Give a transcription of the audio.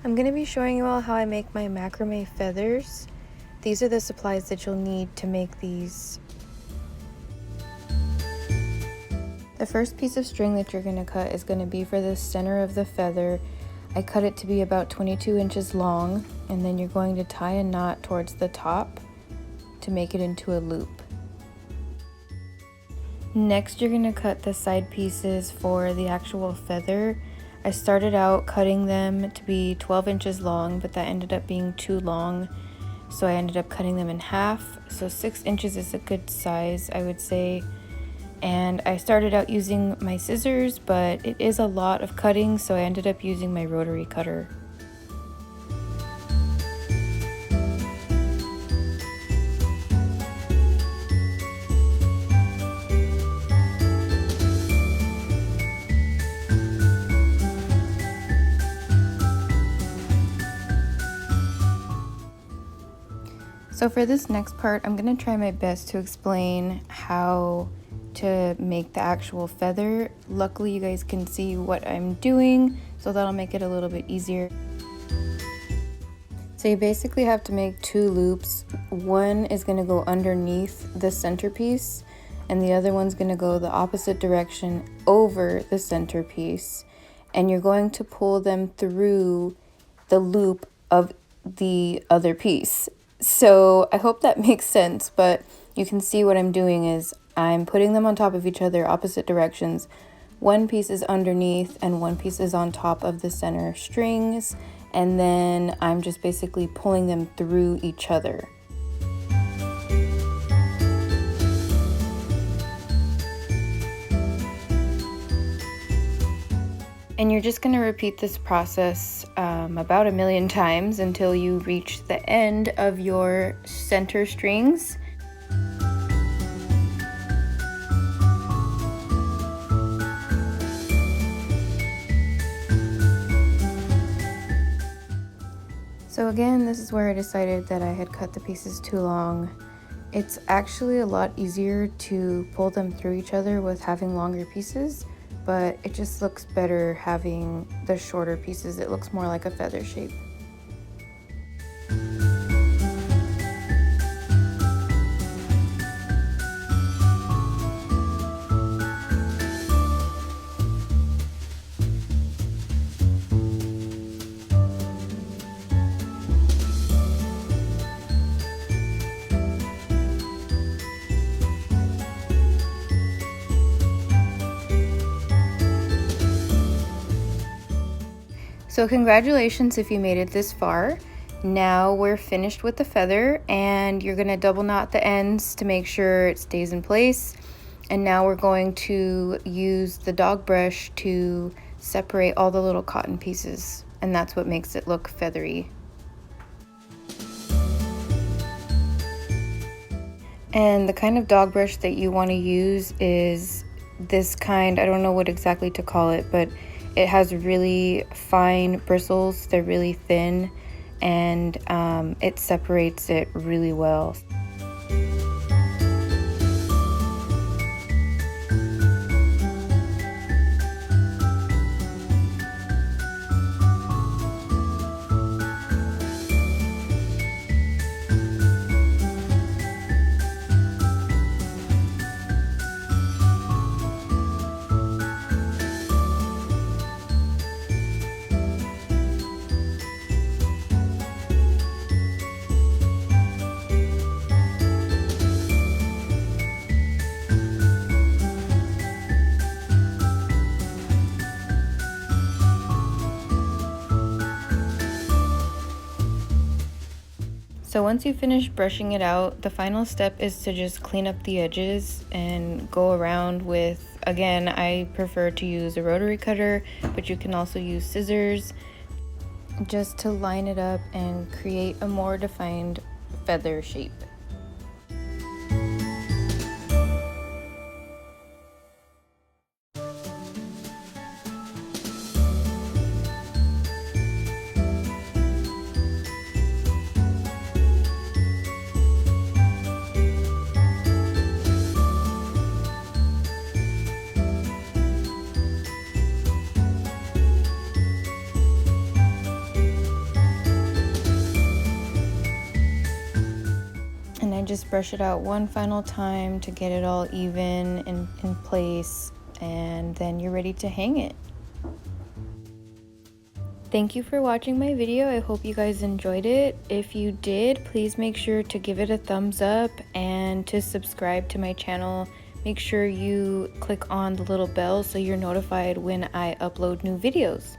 I'm going to be showing you all how I make my macrame feathers. These are the supplies that you'll need to make these. The first piece of string that you're going to cut is going to be for the center of the feather. I cut it to be about 22 inches long, and then you're going to tie a knot towards the top to make it into a loop. Next, you're going to cut the side pieces for the actual feather. I started out cutting them to be 12 inches long, but that ended up being too long, so I ended up cutting them in half. So 6 inches is a good size, I would say. And I started out using my scissors, but it is a lot of cutting, so I ended up using my rotary cutter. So for this next part, I'm going to try my best to explain how to make the actual feather. Luckily, you guys can see what I'm doing, so that'll make it a little bit easier. So you basically have to make 2 loops. One is going to go underneath the centerpiece, and the other one's going to go the opposite direction over the centerpiece. And you're going to pull them through the loop of the other piece. So I hope that makes sense, but you can see what I'm doing is I'm putting them on top of each other, opposite directions. One piece is underneath and one piece is on top of the center strings, and then I'm just basically pulling them through each other. And you're just going to repeat this process about 1,000,000 times until you reach the end of your center strings. So again, this is where I decided that I had cut the pieces too long. It's actually a lot easier to pull them through each other with having longer pieces, but it just looks better having the shorter pieces. It looks more like a feather shape. So congratulations if you made it this far. Now we're finished with the feather, and you're going to double knot the ends to make sure it stays in place. And now we're going to use the dog brush to separate all the little cotton pieces, and that's what makes it look feathery. And the kind of dog brush that you want to use is this kind. I don't know what exactly to call it, but it has really fine bristles. They're really thin, and it separates it really well. So once you finish brushing it out, the final step is to just clean up the edges and go around with, again, I prefer to use a rotary cutter, but you can also use scissors just to line it up and create a more defined feather shape. and just brush it out one final time to get it all even and in place, and then you're ready to hang it. Thank you for watching my video. I hope you guys enjoyed it. If you did, please make sure to give it a thumbs up and to subscribe to my channel. Make sure you click on the little bell so you're notified when I upload new videos.